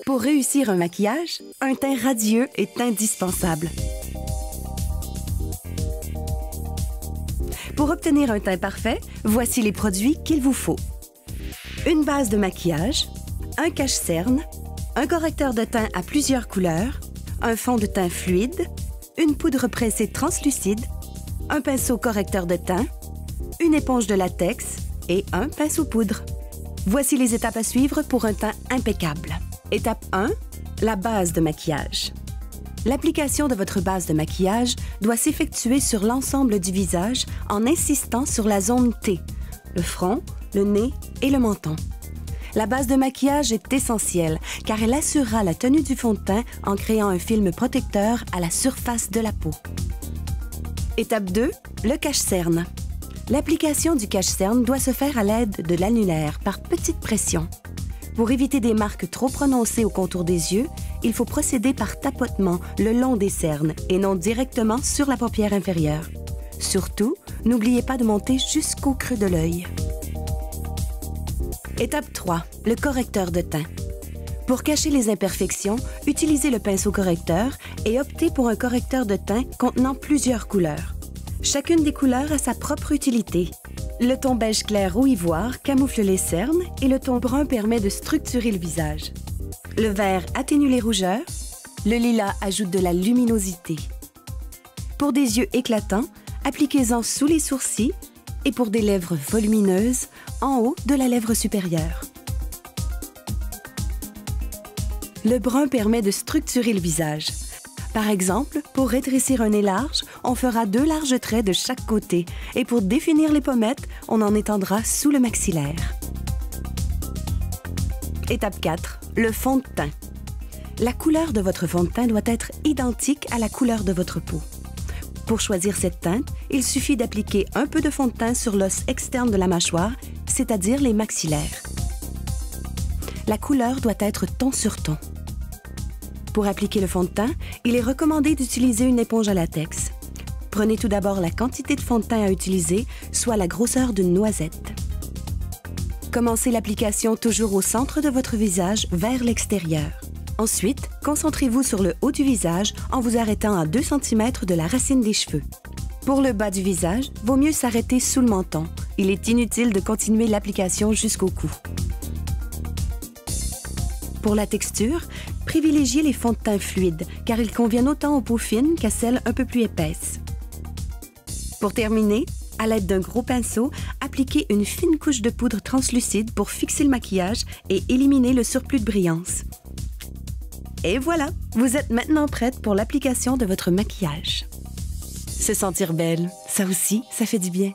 Pour réussir un maquillage, un teint radieux est indispensable. Pour obtenir un teint parfait, voici les produits qu'il vous faut. Une base de maquillage, un cache-cerne, un correcteur de teint à plusieurs couleurs, un fond de teint fluide, une poudre pressée translucide, un pinceau correcteur de teint, une éponge de latex et un pinceau poudre. Voici les étapes à suivre pour un teint impeccable. Étape 1, la base de maquillage. L'application de votre base de maquillage doit s'effectuer sur l'ensemble du visage en insistant sur la zone T, le front, le nez et le menton. La base de maquillage est essentielle car elle assurera la tenue du fond de teint en créant un film protecteur à la surface de la peau. Étape 2, le cache-cerne. L'application du cache-cerne doit se faire à l'aide de l'annulaire par petite pression. Pour éviter des marques trop prononcées au contour des yeux, il faut procéder par tapotement le long des cernes et non directement sur la paupière inférieure. Surtout, n'oubliez pas de monter jusqu'au creux de l'œil. Étape 3, le correcteur de teint. Pour cacher les imperfections, utilisez le pinceau correcteur et optez pour un correcteur de teint contenant plusieurs couleurs. Chacune des couleurs a sa propre utilité. Le ton beige clair ou ivoire camoufle les cernes et le ton brun permet de structurer le visage. Le vert atténue les rougeurs, le lilas ajoute de la luminosité. Pour des yeux éclatants, appliquez-en sous les sourcils et pour des lèvres volumineuses, en haut de la lèvre supérieure. Le brun permet de structurer le visage. Par exemple, pour rétrécir un nez large, on fera 2 larges traits de chaque côté et pour définir les pommettes, on en étendra sous le maxillaire. Étape 4, le fond de teint. La couleur de votre fond de teint doit être identique à la couleur de votre peau. Pour choisir cette teinte, il suffit d'appliquer un peu de fond de teint sur l'os externe de la mâchoire, c'est-à-dire les maxillaires. La couleur doit être ton sur ton. Pour appliquer le fond de teint, il est recommandé d'utiliser une éponge à latex. Prenez tout d'abord la quantité de fond de teint à utiliser, soit la grosseur d'une noisette. Commencez l'application toujours au centre de votre visage, vers l'extérieur. Ensuite, concentrez-vous sur le haut du visage en vous arrêtant à 2 cm de la racine des cheveux. Pour le bas du visage, vaut mieux s'arrêter sous le menton. Il est inutile de continuer l'application jusqu'au cou. Pour la texture, privilégiez les fonds de teint fluides, car ils conviennent autant aux peaux fines qu'à celles un peu plus épaisses. Pour terminer, à l'aide d'un gros pinceau, appliquez une fine couche de poudre translucide pour fixer le maquillage et éliminer le surplus de brillance. Et voilà, vous êtes maintenant prête pour l'application de votre maquillage. Se sentir belle, ça aussi, ça fait du bien.